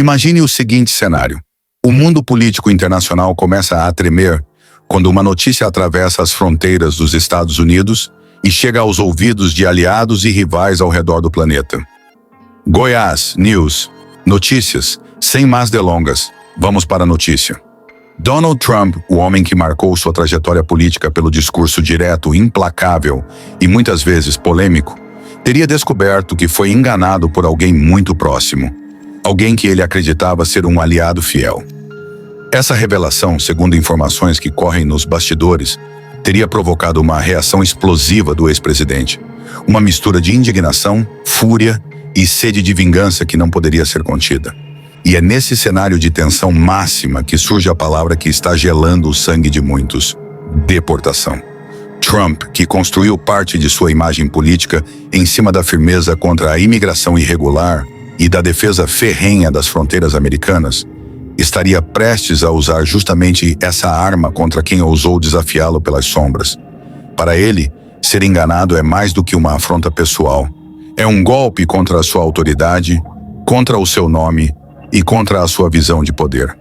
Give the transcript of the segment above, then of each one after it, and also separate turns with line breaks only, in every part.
Imagine o seguinte cenário. O mundo político internacional começa a tremer quando uma notícia atravessa as fronteiras dos Estados Unidos e chega aos ouvidos de aliados e rivais ao redor do planeta. Goiás News. Notícias. Sem mais delongas, vamos para a notícia. Donald Trump, o homem que marcou sua trajetória política pelo discurso direto, implacável e muitas vezes polêmico, teria descoberto que foi enganado por alguém muito próximo. Alguém que ele acreditava ser um aliado fiel. Essa revelação, segundo informações que correm nos bastidores, teria provocado uma reação explosiva do ex-presidente. Uma mistura de indignação, fúria e sede de vingança que não poderia ser contida. E é nesse cenário de tensão máxima que surge a palavra que está gelando o sangue de muitos: deportação. Trump, que construiu parte de sua imagem política em cima da firmeza contra a imigração irregular e da defesa ferrenha das fronteiras americanas, estaria prestes a usar justamente essa arma contra quem ousou desafiá-lo pelas sombras. Para ele, ser enganado é mais do que uma afronta pessoal. É um golpe contra a sua autoridade, contra o seu nome e contra a sua visão de poder.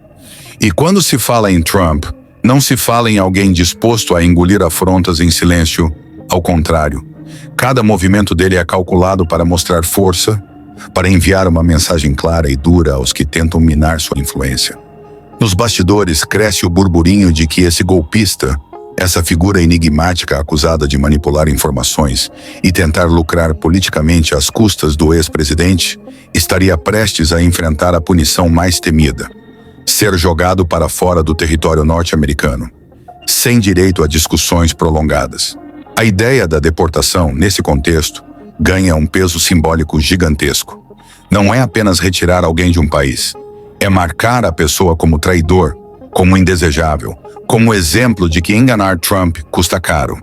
E quando se fala em Trump, não se fala em alguém disposto a engolir afrontas em silêncio. Ao contrário, cada movimento dele é calculado para mostrar força, para enviar uma mensagem clara e dura aos que tentam minar sua influência. Nos bastidores cresce o burburinho de que esse golpista, essa figura enigmática acusada de manipular informações e tentar lucrar politicamente às custas do ex-presidente, estaria prestes a enfrentar a punição mais temida: ser jogado para fora do território norte-americano, sem direito a discussões prolongadas. A ideia da deportação, nesse contexto, ganha um peso simbólico gigantesco. Não é apenas retirar alguém de um país, é marcar a pessoa como traidor, como indesejável, como exemplo de que enganar Trump custa caro.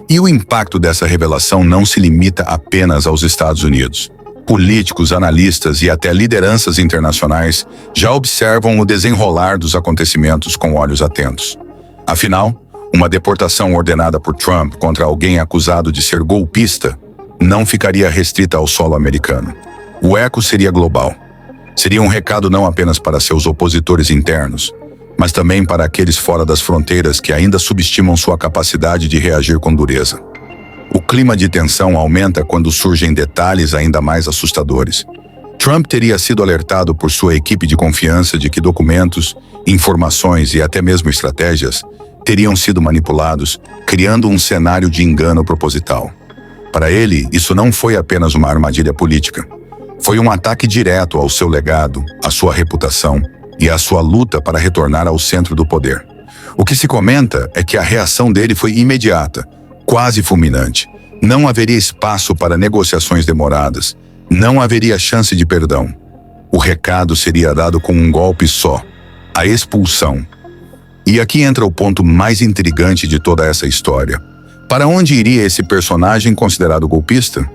E o impacto dessa revelação não se limita apenas aos Estados Unidos. Políticos, analistas e até lideranças internacionais já observam o desenrolar dos acontecimentos com olhos atentos. Afinal, uma deportação ordenada por Trump contra alguém acusado de ser golpista não ficaria restrita ao solo americano. O eco seria global. Seria um recado não apenas para seus opositores internos, mas também para aqueles fora das fronteiras que ainda subestimam sua capacidade de reagir com dureza. O clima de tensão aumenta quando surgem detalhes ainda mais assustadores. Trump teria sido alertado por sua equipe de confiança de que documentos, informações e até mesmo estratégias teriam sido manipulados, criando um cenário de engano proposital. Para ele, isso não foi apenas uma armadilha política. Foi um ataque direto ao seu legado, à sua reputação e à sua luta para retornar ao centro do poder. O que se comenta é que a reação dele foi imediata, quase fulminante. Não haveria espaço para negociações demoradas. Não haveria chance de perdão. O recado seria dado com um golpe só: a expulsão. E aqui entra o ponto mais intrigante de toda essa história. Para onde iria esse personagem considerado golpista?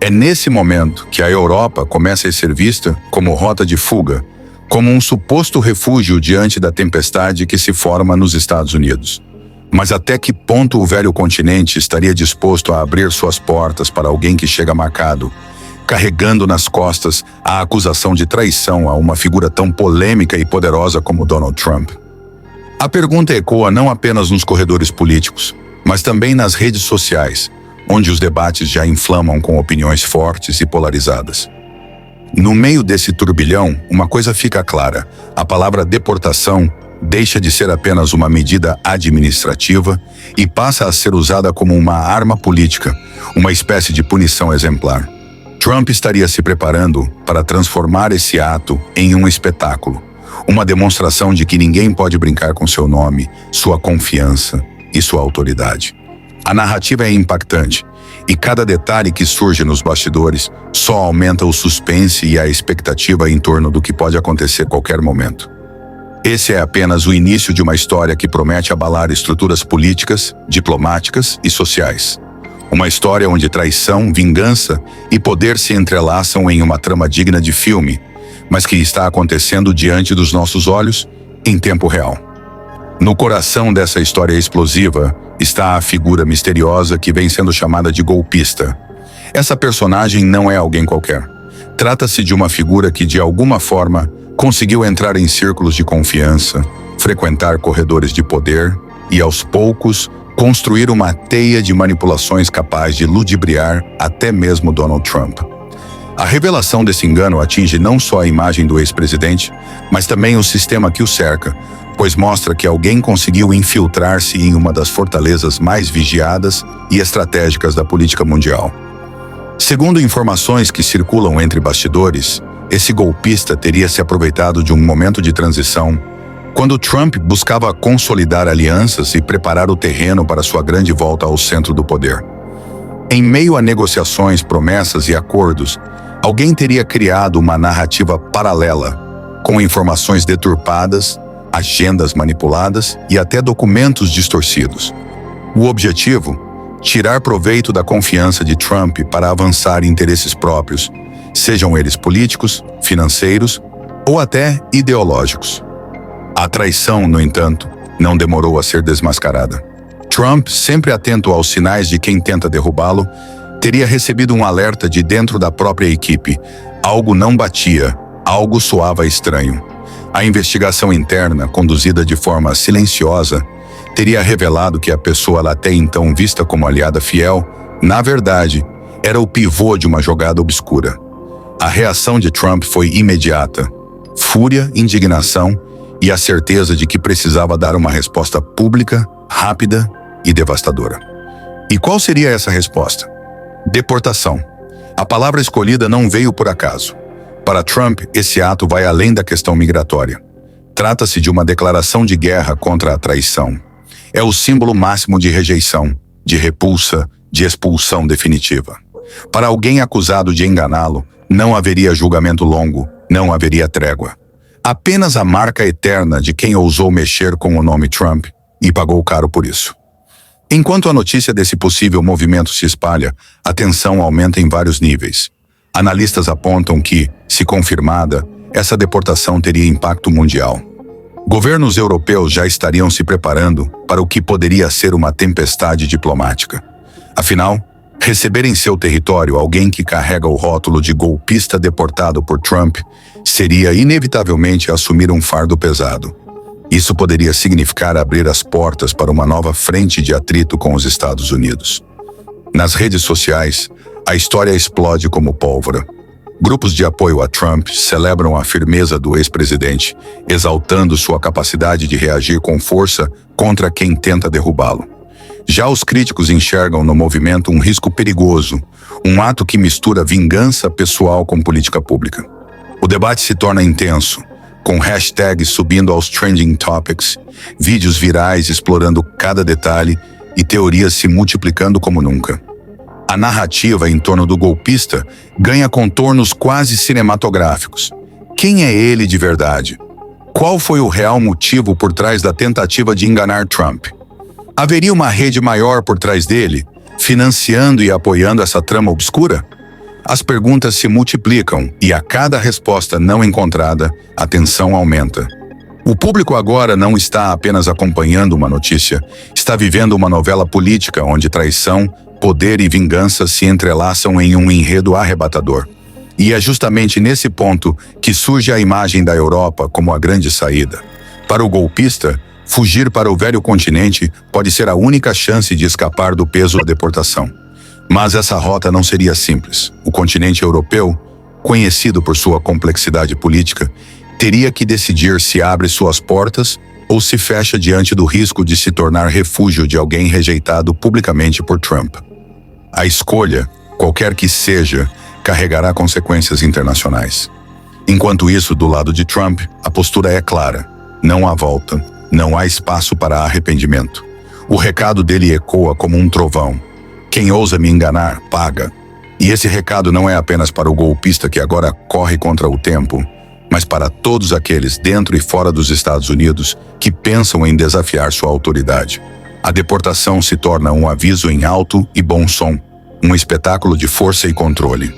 É nesse momento que a Europa começa a ser vista como rota de fuga, como um suposto refúgio diante da tempestade que se forma nos Estados Unidos. Mas até que ponto o velho continente estaria disposto a abrir suas portas para alguém que chega marcado, carregando nas costas a acusação de traição a uma figura tão polêmica e poderosa como Donald Trump? A pergunta ecoa não apenas nos corredores políticos, mas também nas redes sociais, onde os debates já inflamam com opiniões fortes e polarizadas. No meio desse turbilhão, uma coisa fica clara: a palavra deportação deixa de ser apenas uma medida administrativa e passa a ser usada como uma arma política, uma espécie de punição exemplar. Trump estaria se preparando para transformar esse ato em um espetáculo, uma demonstração de que ninguém pode brincar com seu nome, sua confiança e sua autoridade. A narrativa é impactante, e cada detalhe que surge nos bastidores só aumenta o suspense e a expectativa em torno do que pode acontecer a qualquer momento. Esse é apenas o início de uma história que promete abalar estruturas políticas, diplomáticas e sociais. Uma história onde traição, vingança e poder se entrelaçam em uma trama digna de filme, mas que está acontecendo diante dos nossos olhos em tempo real. No coração dessa história explosiva está a figura misteriosa que vem sendo chamada de golpista. Essa personagem não é alguém qualquer. Trata-se de uma figura que, de alguma forma, Conseguiu entrar em círculos de confiança, frequentar corredores de poder e, aos poucos, construir uma teia de manipulações capaz de ludibriar até mesmo Donald Trump. A revelação desse engano atinge não só a imagem do ex-presidente, mas também o sistema que o cerca, pois mostra que alguém conseguiu infiltrar-se em uma das fortalezas mais vigiadas e estratégicas da política mundial. Segundo informações que circulam entre bastidores, esse golpista teria se aproveitado de um momento de transição, quando Trump buscava consolidar alianças e preparar o terreno para sua grande volta ao centro do poder. Em meio a negociações, promessas e acordos, alguém teria criado uma narrativa paralela, com informações deturpadas, agendas manipuladas e até documentos distorcidos. O objetivo? Tirar proveito da confiança de Trump para avançar interesses próprios, sejam eles políticos, financeiros ou até ideológicos. A traição, no entanto, não demorou a ser desmascarada. Trump, sempre atento aos sinais de quem tenta derrubá-lo, teria recebido um alerta de dentro da própria equipe. Algo não batia, algo soava estranho. A investigação interna, conduzida de forma silenciosa, teria revelado que a pessoa até então vista como aliada fiel, na verdade, era o pivô de uma jogada obscura. A reação de Trump foi imediata: fúria, indignação e a certeza de que precisava dar uma resposta pública, rápida e devastadora. E qual seria essa resposta? Deportação. A palavra escolhida não veio por acaso. Para Trump, esse ato vai além da questão migratória. Trata-se de uma declaração de guerra contra a traição. É o símbolo máximo de rejeição, de repulsa, de expulsão definitiva. Para alguém acusado de enganá-lo, não haveria julgamento longo, não haveria trégua. Apenas a marca eterna de quem ousou mexer com o nome Trump e pagou caro por isso. Enquanto a notícia desse possível movimento se espalha, a tensão aumenta em vários níveis. Analistas apontam que, se confirmada, essa deportação teria impacto mundial. Governos europeus já estariam se preparando para o que poderia ser uma tempestade diplomática. Afinal, receber em seu território alguém que carrega o rótulo de golpista deportado por Trump seria inevitavelmente assumir um fardo pesado. Isso poderia significar abrir as portas para uma nova frente de atrito com os Estados Unidos. Nas redes sociais, a história explode como pólvora. Grupos de apoio a Trump celebram a firmeza do ex-presidente, exaltando sua capacidade de reagir com força contra quem tenta derrubá-lo. Já os críticos enxergam no movimento um risco perigoso, um ato que mistura vingança pessoal com política pública. O debate se torna intenso, com hashtags subindo aos trending topics, vídeos virais explorando cada detalhe e teorias se multiplicando como nunca. A narrativa em torno do golpista ganha contornos quase cinematográficos. Quem é ele de verdade? Qual foi o real motivo por trás da tentativa de enganar Trump? Haveria uma rede maior por trás dele, financiando e apoiando essa trama obscura? As perguntas se multiplicam e a cada resposta não encontrada, a tensão aumenta. O público agora não está apenas acompanhando uma notícia, está vivendo uma novela política onde traição, poder e vingança se entrelaçam em um enredo arrebatador. E é justamente nesse ponto que surge a imagem da Europa como a grande saída. Para o golpista, fugir para o velho continente pode ser a única chance de escapar do peso da deportação. Mas essa rota não seria simples. O continente europeu, conhecido por sua complexidade política, teria que decidir se abre suas portas ou se fecha diante do risco de se tornar refúgio de alguém rejeitado publicamente por Trump. A escolha, qualquer que seja, carregará consequências internacionais. Enquanto isso, do lado de Trump, a postura é clara. Não há volta, não há espaço para arrependimento. O recado dele ecoa como um trovão. Quem ousa me enganar, paga. E esse recado não é apenas para o golpista que agora corre contra o tempo, mas para todos aqueles dentro e fora dos Estados Unidos que pensam em desafiar sua autoridade. A deportação se torna um aviso em alto e bom som, um espetáculo de força e controle.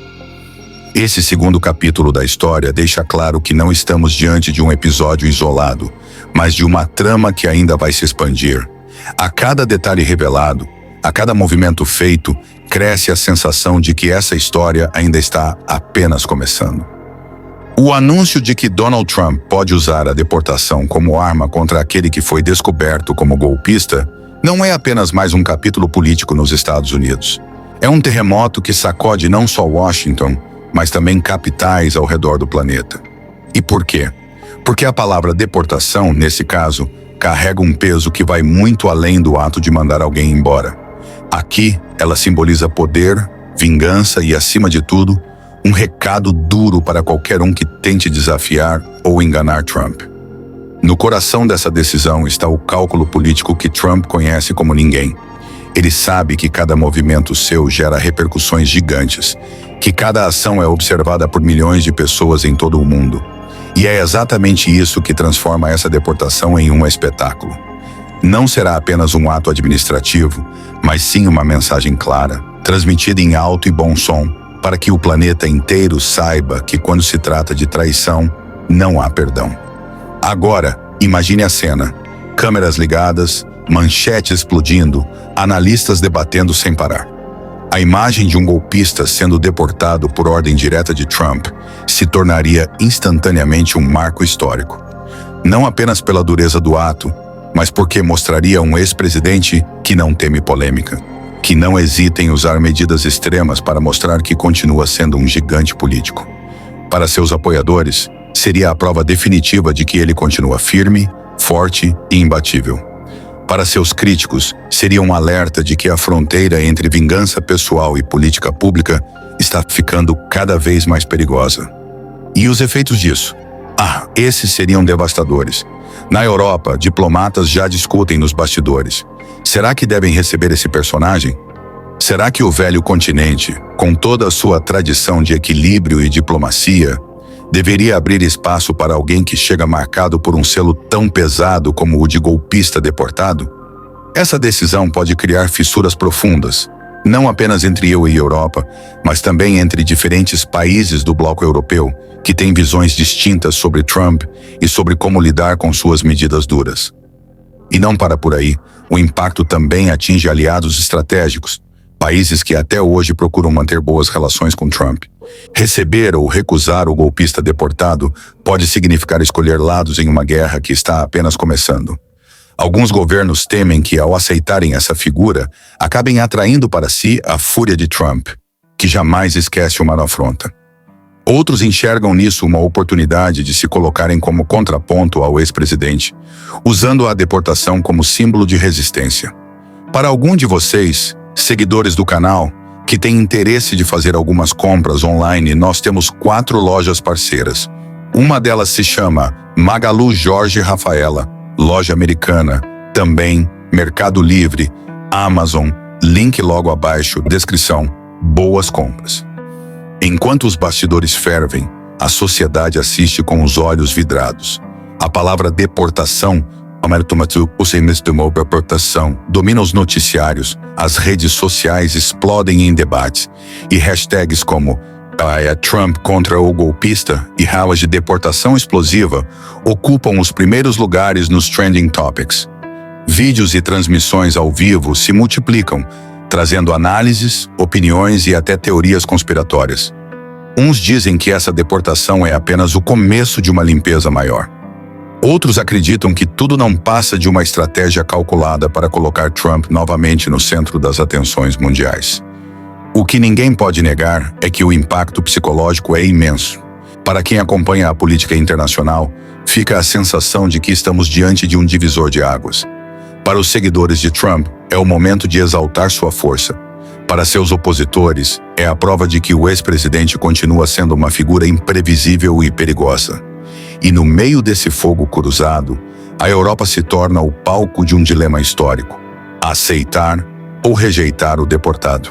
Esse segundo capítulo da história deixa claro que não estamos diante de um episódio isolado, mas de uma trama que ainda vai se expandir. A cada detalhe revelado, a cada movimento feito, cresce a sensação de que essa história ainda está apenas começando. O anúncio de que Donald Trump pode usar a deportação como arma contra aquele que foi descoberto como golpista não é apenas mais um capítulo político nos Estados Unidos. É um terremoto que sacode não só Washington, mas também capitais ao redor do planeta. E por quê? Porque a palavra deportação, nesse caso, carrega um peso que vai muito além do ato de mandar alguém embora. Aqui, ela simboliza poder, vingança e, acima de tudo, um recado duro para qualquer um que tente desafiar ou enganar Trump. No coração dessa decisão está o cálculo político que Trump conhece como ninguém. Ele sabe que cada movimento seu gera repercussões gigantes, que cada ação é observada por milhões de pessoas em todo o mundo. E é exatamente isso que transforma essa deportação em um espetáculo. Não será apenas um ato administrativo, mas sim uma mensagem clara, transmitida em alto e bom som, para que o planeta inteiro saiba que quando se trata de traição, não há perdão. Agora, imagine a cena. Câmeras ligadas, manchetes explodindo, analistas debatendo sem parar. A imagem de um golpista sendo deportado por ordem direta de Trump se tornaria instantaneamente um marco histórico. Não apenas pela dureza do ato, mas porque mostraria um ex-presidente que não teme polêmica, que não hesita em usar medidas extremas para mostrar que continua sendo um gigante político. Para seus apoiadores, seria a prova definitiva de que ele continua firme, forte e imbatível. Para seus críticos, seria um alerta de que a fronteira entre vingança pessoal e política pública está ficando cada vez mais perigosa. E os efeitos disso? Esses seriam devastadores. Na Europa, diplomatas já discutem nos bastidores. Será que devem receber esse personagem? Será que o velho continente, com toda a sua tradição de equilíbrio e diplomacia, deveria abrir espaço para alguém que chega marcado por um selo tão pesado como o de golpista deportado? Essa decisão pode criar fissuras profundas, não apenas entre eu e Europa, mas também entre diferentes países do bloco europeu, que têm visões distintas sobre Trump e sobre como lidar com suas medidas duras. E não para por aí, o impacto também atinge aliados estratégicos, países que até hoje procuram manter boas relações com Trump. Receber ou recusar o golpista deportado pode significar escolher lados em uma guerra que está apenas começando. Alguns governos temem que, ao aceitarem essa figura, acabem atraindo para si a fúria de Trump, que jamais esquece uma afronta. Outros enxergam nisso uma oportunidade de se colocarem como contraponto ao ex-presidente, usando a deportação como símbolo de resistência. Para algum de vocês, seguidores do canal, que têm interesse de fazer algumas compras online, nós temos 4 lojas parceiras. Uma delas se chama Magalu Jorge Rafaela, loja americana, também Mercado Livre, Amazon, link logo abaixo, descrição, boas compras. Enquanto os bastidores fervem, a sociedade assiste com os olhos vidrados. A palavra deportação, domina os noticiários, as redes sociais explodem em debates, e hashtags como Trump contra o golpista e aulas de deportação explosiva ocupam os primeiros lugares nos trending topics. Vídeos e transmissões ao vivo se multiplicam, trazendo análises, opiniões e até teorias conspiratórias. Uns dizem que essa deportação é apenas o começo de uma limpeza maior. Outros acreditam que tudo não passa de uma estratégia calculada para colocar Trump novamente no centro das atenções mundiais. O que ninguém pode negar é que o impacto psicológico é imenso. Para quem acompanha a política internacional, fica a sensação de que estamos diante de um divisor de águas. Para os seguidores de Trump, é o momento de exaltar sua força. Para seus opositores, é a prova de que o ex-presidente continua sendo uma figura imprevisível e perigosa. E no meio desse fogo cruzado, a Europa se torna o palco de um dilema histórico: aceitar ou rejeitar o deportado.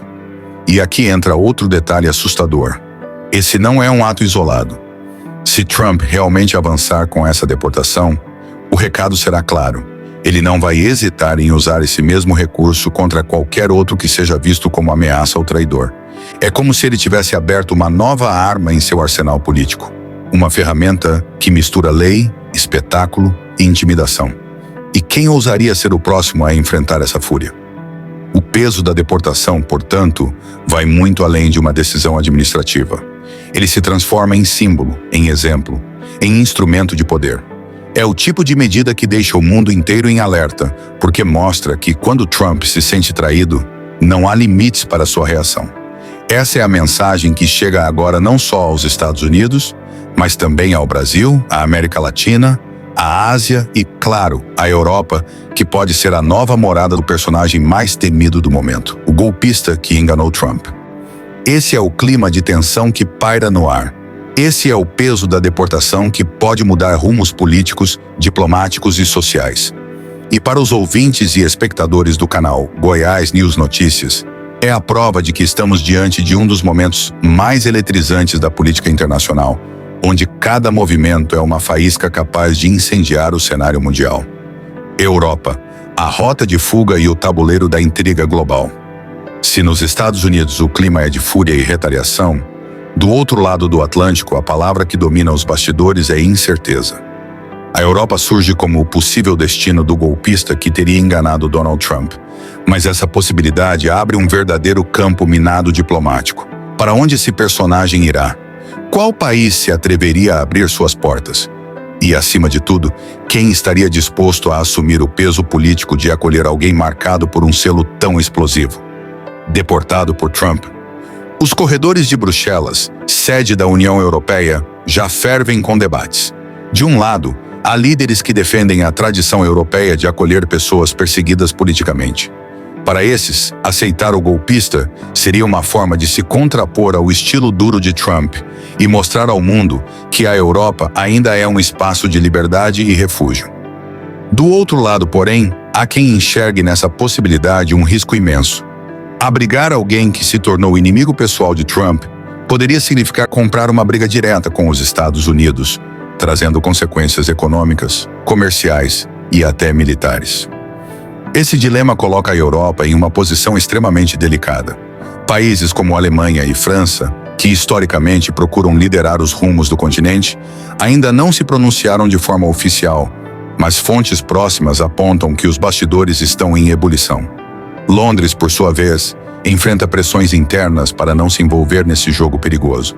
E aqui entra outro detalhe assustador. Esse não é um ato isolado. Se Trump realmente avançar com essa deportação, o recado será claro. Ele não vai hesitar em usar esse mesmo recurso contra qualquer outro que seja visto como ameaça ou traidor. É como se ele tivesse aberto uma nova arma em seu arsenal político. Uma ferramenta que mistura lei, espetáculo e intimidação. E quem ousaria ser o próximo a enfrentar essa fúria? O peso da deportação, portanto, vai muito além de uma decisão administrativa. Ele se transforma em símbolo, em exemplo, em instrumento de poder. É o tipo de medida que deixa o mundo inteiro em alerta, porque mostra que quando Trump se sente traído, não há limites para sua reação. Essa é a mensagem que chega agora não só aos Estados Unidos, mas também ao Brasil, à América Latina, à Ásia e, claro, à Europa, que pode ser a nova morada do personagem mais temido do momento, o golpista que enganou Trump. Esse é o clima de tensão que paira no ar. Esse é o peso da deportação que pode mudar rumos políticos, diplomáticos e sociais. E para os ouvintes e espectadores do canal Goiás News Notícias, é a prova de que estamos diante de um dos momentos mais eletrizantes da política internacional, onde cada movimento é uma faísca capaz de incendiar o cenário mundial. Europa, a rota de fuga e o tabuleiro da intriga global. Se nos Estados Unidos o clima é de fúria e retaliação, do outro lado do Atlântico a palavra que domina os bastidores é incerteza. A Europa surge como o possível destino do golpista que teria enganado Donald Trump, mas essa possibilidade abre um verdadeiro campo minado diplomático. Para onde esse personagem irá? Qual país se atreveria a abrir suas portas? E, acima de tudo, quem estaria disposto a assumir o peso político de acolher alguém marcado por um selo tão explosivo? Deportado por Trump. Os corredores de Bruxelas, sede da União Europeia, já fervem com debates. De um lado, há líderes que defendem a tradição europeia de acolher pessoas perseguidas politicamente. Para esses, aceitar o golpista seria uma forma de se contrapor ao estilo duro de Trump e mostrar ao mundo que a Europa ainda é um espaço de liberdade e refúgio. Do outro lado, porém, há quem enxergue nessa possibilidade um risco imenso. Abrigar alguém que se tornou inimigo pessoal de Trump poderia significar comprar uma briga direta com os Estados Unidos, trazendo consequências econômicas, comerciais e até militares. Esse dilema coloca a Europa em uma posição extremamente delicada. Países como Alemanha e França, que historicamente procuram liderar os rumos do continente, ainda não se pronunciaram de forma oficial, mas fontes próximas apontam que os bastidores estão em ebulição. Londres, por sua vez, enfrenta pressões internas para não se envolver nesse jogo perigoso.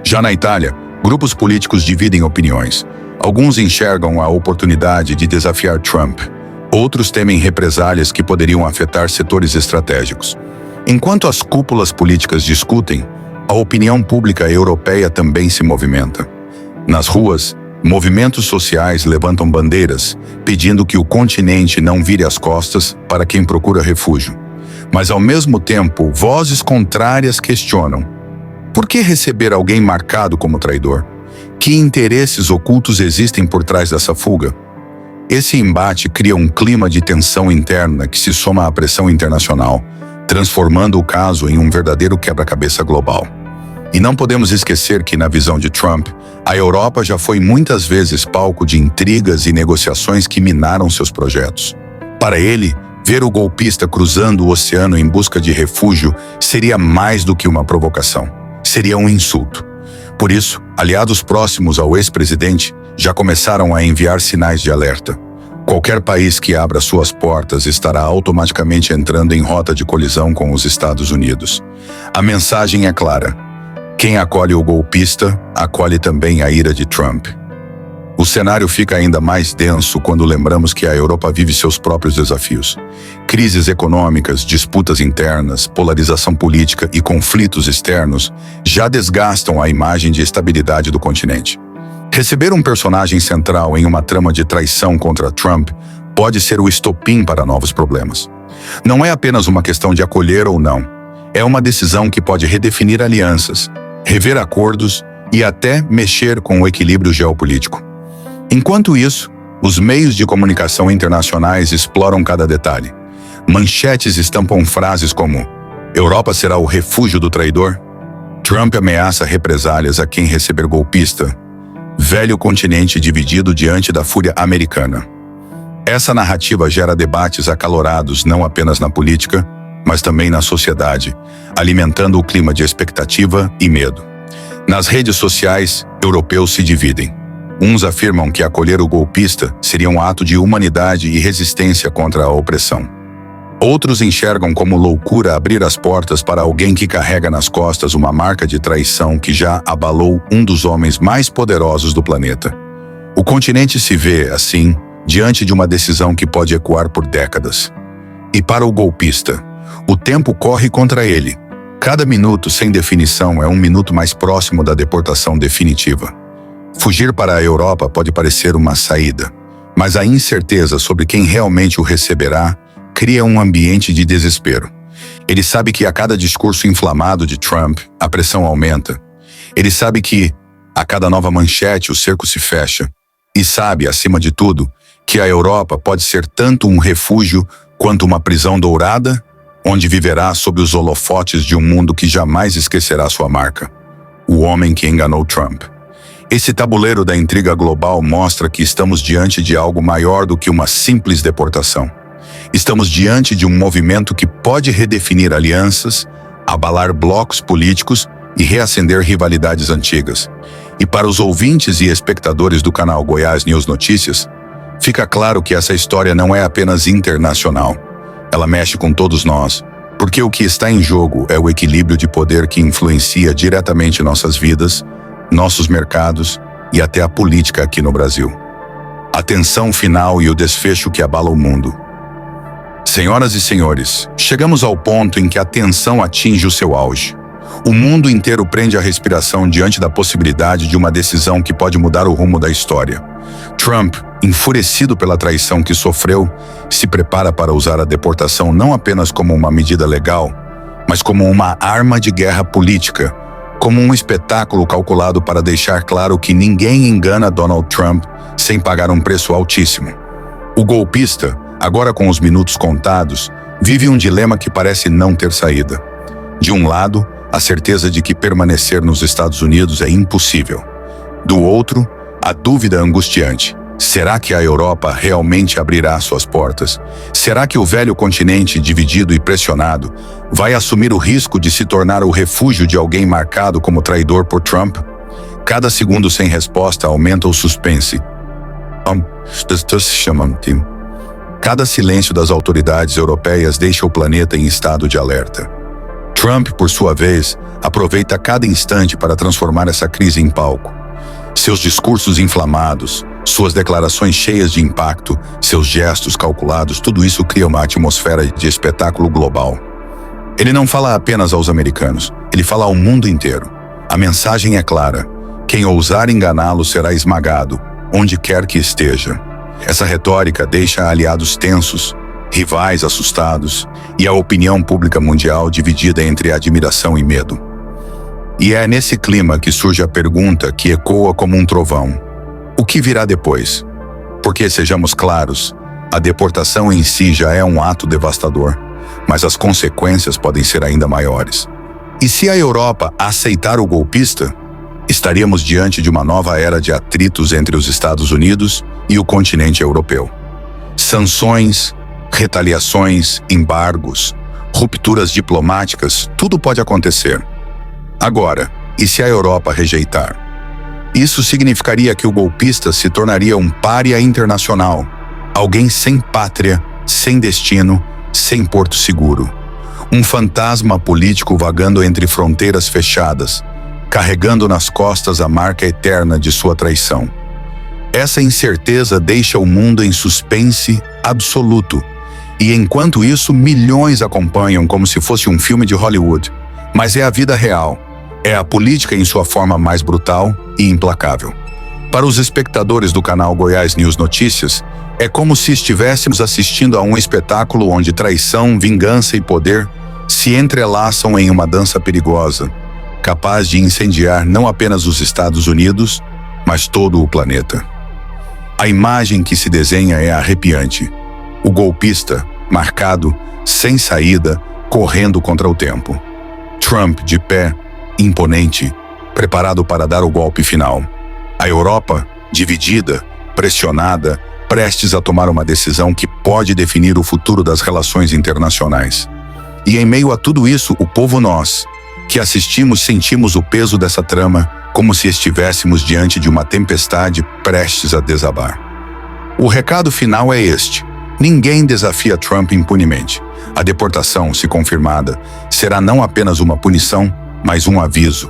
Já na Itália, grupos políticos dividem opiniões. Alguns enxergam a oportunidade de desafiar Trump. Outros temem represálias que poderiam afetar setores estratégicos. Enquanto as cúpulas políticas discutem, a opinião pública europeia também se movimenta. Nas ruas, movimentos sociais levantam bandeiras, pedindo que o continente não vire as costas para quem procura refúgio. Mas, ao mesmo tempo, vozes contrárias questionam: por que receber alguém marcado como traidor? Que interesses ocultos existem por trás dessa fuga? Esse embate cria um clima de tensão interna que se soma à pressão internacional, transformando o caso em um verdadeiro quebra-cabeça global. E não podemos esquecer que, na visão de Trump, a Europa já foi muitas vezes palco de intrigas e negociações que minaram seus projetos. Para ele, ver o golpista cruzando o oceano em busca de refúgio seria mais do que uma provocação. Seria um insulto. Por isso, aliados próximos ao ex-presidente já começaram a enviar sinais de alerta. Qualquer país que abra suas portas estará automaticamente entrando em rota de colisão com os Estados Unidos. A mensagem é clara: quem acolhe o golpista, acolhe também a ira de Trump. O cenário fica ainda mais denso quando lembramos que a Europa vive seus próprios desafios. Crises econômicas, disputas internas, polarização política e conflitos externos já desgastam a imagem de estabilidade do continente. Receber um personagem central em uma trama de traição contra Trump pode ser o estopim para novos problemas. Não é apenas uma questão de acolher ou não. É uma decisão que pode redefinir alianças, rever acordos e até mexer com o equilíbrio geopolítico. Enquanto isso, os meios de comunicação internacionais exploram cada detalhe. Manchetes estampam frases como: Europa será o refúgio do traidor? Trump ameaça represálias a quem receber golpista? Velho continente dividido diante da fúria americana. Essa narrativa gera debates acalorados não apenas na política, mas também na sociedade, alimentando o clima de expectativa e medo. Nas redes sociais, europeus se dividem. Uns afirmam que acolher o golpista seria um ato de humanidade e resistência contra a opressão. Outros enxergam como loucura abrir as portas para alguém que carrega nas costas uma marca de traição que já abalou um dos homens mais poderosos do planeta. O continente se vê, assim, diante de uma decisão que pode ecoar por décadas. E para o golpista, o tempo corre contra ele. Cada minuto sem definição é um minuto mais próximo da deportação definitiva. Fugir para a Europa pode parecer uma saída, mas a incerteza sobre quem realmente o receberá cria um ambiente de desespero. Ele sabe que a cada discurso inflamado de Trump, a pressão aumenta. Ele sabe que, a cada nova manchete, o cerco se fecha. E sabe, acima de tudo, que a Europa pode ser tanto um refúgio quanto uma prisão dourada, onde viverá sob os holofotes de um mundo que jamais esquecerá sua marca. O homem que enganou Trump. Esse tabuleiro da intriga global mostra que estamos diante de algo maior do que uma simples deportação. Estamos diante de um movimento que pode redefinir alianças, abalar blocos políticos e reacender rivalidades antigas. E para os ouvintes e espectadores do canal Goiás News Notícias, fica claro que essa história não é apenas internacional. Ela mexe com todos nós, porque o que está em jogo é o equilíbrio de poder que influencia diretamente nossas vidas, nossos mercados e até a política aqui no Brasil. A tensão final e o desfecho que abala o mundo. Senhoras e senhores, chegamos ao ponto em que a tensão atinge o seu auge. O mundo inteiro prende a respiração diante da possibilidade de uma decisão que pode mudar o rumo da história. Trump, enfurecido pela traição que sofreu, se prepara para usar a deportação não apenas como uma medida legal, mas como uma arma de guerra política, como um espetáculo calculado para deixar claro que ninguém engana Donald Trump sem pagar um preço altíssimo. O golpista, agora com os minutos contados, vive um dilema que parece não ter saída. De um lado, a certeza de que permanecer nos Estados Unidos é impossível. Do outro, a dúvida angustiante. Será que a Europa realmente abrirá suas portas? Será que o velho continente, dividido e pressionado, vai assumir o risco de se tornar o refúgio de alguém marcado como traidor por Trump? Cada segundo sem resposta aumenta o suspense. Cada silêncio das autoridades europeias deixa o planeta em estado de alerta. Trump, por sua vez, aproveita cada instante para transformar essa crise em palco. Seus discursos inflamados, suas declarações cheias de impacto, seus gestos calculados, tudo isso cria uma atmosfera de espetáculo global. Ele não fala apenas aos americanos, ele fala ao mundo inteiro. A mensagem é clara: quem ousar enganá-lo será esmagado, onde quer que esteja. Essa retórica deixa aliados tensos, rivais assustados e a opinião pública mundial dividida entre admiração e medo. E é nesse clima que surge a pergunta que ecoa como um trovão: o que virá depois? Porque, sejamos claros, a deportação em si já é um ato devastador, mas as consequências podem ser ainda maiores. E se a Europa aceitar o golpista, estaríamos diante de uma nova era de atritos entre os Estados Unidos e o continente europeu. Sanções, retaliações, embargos, rupturas diplomáticas, tudo pode acontecer. Agora, e se a Europa rejeitar? Isso significaria que o golpista se tornaria um pária internacional, alguém sem pátria, sem destino, sem porto seguro. Um fantasma político vagando entre fronteiras fechadas, carregando nas costas a marca eterna de sua traição. Essa incerteza deixa o mundo em suspense absoluto. E enquanto isso, milhões acompanham como se fosse um filme de Hollywood. Mas é a vida real. É a política em sua forma mais brutal e implacável. Para os espectadores do canal Goiás News Notícias, é como se estivéssemos assistindo a um espetáculo onde traição, vingança e poder se entrelaçam em uma dança perigosa, capaz de incendiar não apenas os Estados Unidos, mas todo o planeta. A imagem que se desenha é arrepiante. O golpista, marcado, sem saída, correndo contra o tempo. Trump de pé, imponente, preparado para dar o golpe final. A Europa, dividida, pressionada, prestes a tomar uma decisão que pode definir o futuro das relações internacionais. E em meio a tudo isso, o povo nós, que assistimos, sentimos o peso dessa trama como se estivéssemos diante de uma tempestade prestes a desabar. O recado final é este: ninguém desafia Trump impunemente. A deportação, se confirmada, será não apenas uma punição, mas um aviso.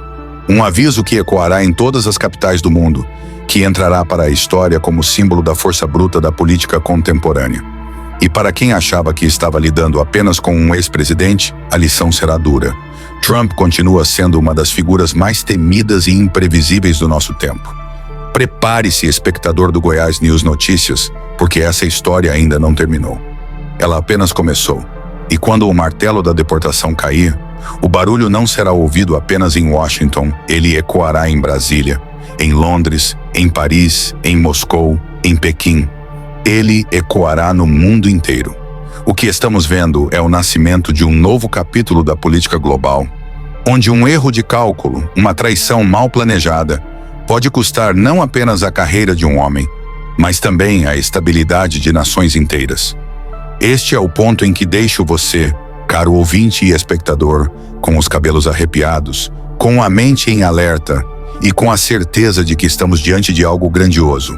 Um aviso que ecoará em todas as capitais do mundo, que entrará para a história como símbolo da força bruta da política contemporânea. E para quem achava que estava lidando apenas com um ex-presidente, a lição será dura. Trump continua sendo uma das figuras mais temidas e imprevisíveis do nosso tempo. Prepare-se, espectador do Goiás News Notícias, porque essa história ainda não terminou. Ela apenas começou. E quando o martelo da deportação cair, o barulho não será ouvido apenas em Washington, ele ecoará em Brasília, em Londres, em Paris, em Moscou, em Pequim. Ele ecoará no mundo inteiro. O que estamos vendo é o nascimento de um novo capítulo da política global, onde um erro de cálculo, uma traição mal planejada, pode custar não apenas a carreira de um homem, mas também a estabilidade de nações inteiras. Este é o ponto em que deixo você, caro ouvinte e espectador, com os cabelos arrepiados, com a mente em alerta e com a certeza de que estamos diante de algo grandioso.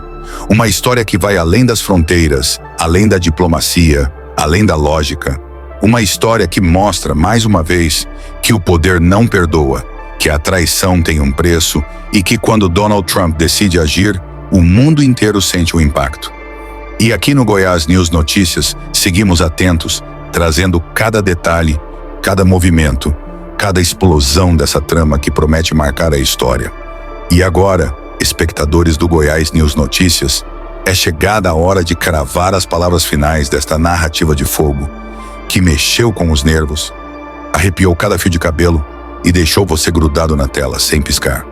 Uma história que vai além das fronteiras, além da diplomacia, além da lógica. Uma história que mostra, mais uma vez, que o poder não perdoa, que a traição tem um preço e que quando Donald Trump decide agir, o mundo inteiro sente o impacto. E aqui no Goiás News Notícias, seguimos atentos, trazendo cada detalhe, cada movimento, cada explosão dessa trama que promete marcar a história. E agora, espectadores do Goiás News Notícias, é chegada a hora de cravar as palavras finais desta narrativa de fogo, que mexeu com os nervos, arrepiou cada fio de cabelo e deixou você grudado na tela, sem piscar.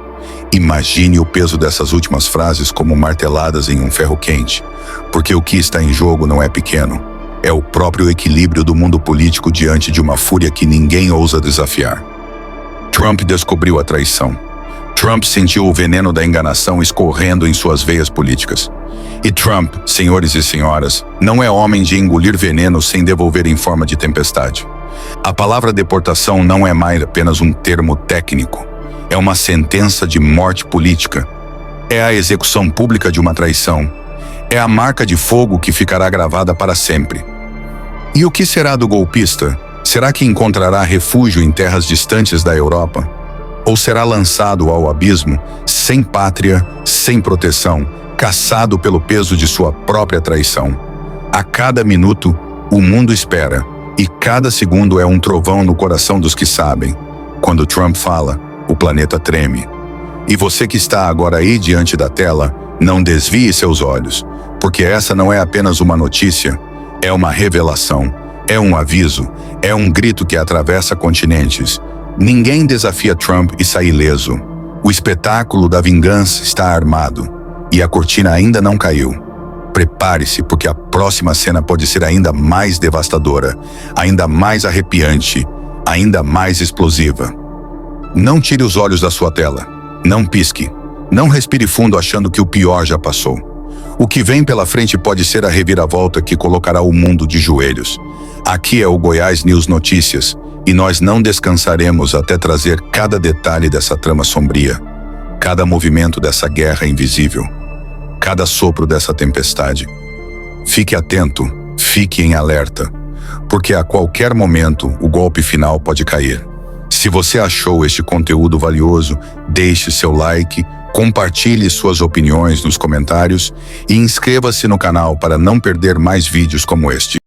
Imagine o peso dessas últimas frases como marteladas em um ferro quente, porque o que está em jogo não é pequeno, é o próprio equilíbrio do mundo político diante de uma fúria que ninguém ousa desafiar. Trump descobriu a traição. Trump sentiu o veneno da enganação escorrendo em suas veias políticas. E Trump, senhores e senhoras, não é homem de engolir veneno sem devolver em forma de tempestade. A palavra deportação não é mais apenas um termo técnico. É uma sentença de morte política. É a execução pública de uma traição. É a marca de fogo que ficará gravada para sempre. E o que será do golpista? Será que encontrará refúgio em terras distantes da Europa? Ou será lançado ao abismo, sem pátria, sem proteção, caçado pelo peso de sua própria traição? A cada minuto, o mundo espera, e cada segundo é um trovão no coração dos que sabem. Quando Trump fala, o planeta treme. E você que está agora aí diante da tela, não desvie seus olhos, porque essa não é apenas uma notícia, é uma revelação, é um aviso, é um grito que atravessa continentes. Ninguém desafia Trump e sai ileso. O espetáculo da vingança está armado, e a cortina ainda não caiu. Prepare-se, porque a próxima cena pode ser ainda mais devastadora, ainda mais arrepiante, ainda mais explosiva. Não tire os olhos da sua tela. Não pisque. Não respire fundo achando que o pior já passou. O que vem pela frente pode ser a reviravolta que colocará o mundo de joelhos. Aqui é o Goiás News Notícias, e nós não descansaremos até trazer cada detalhe dessa trama sombria, cada movimento dessa guerra invisível, cada sopro dessa tempestade. Fique atento, fique em alerta, porque a qualquer momento o golpe final pode cair. Se você achou este conteúdo valioso, deixe seu like, compartilhe suas opiniões nos comentários e inscreva-se no canal para não perder mais vídeos como este.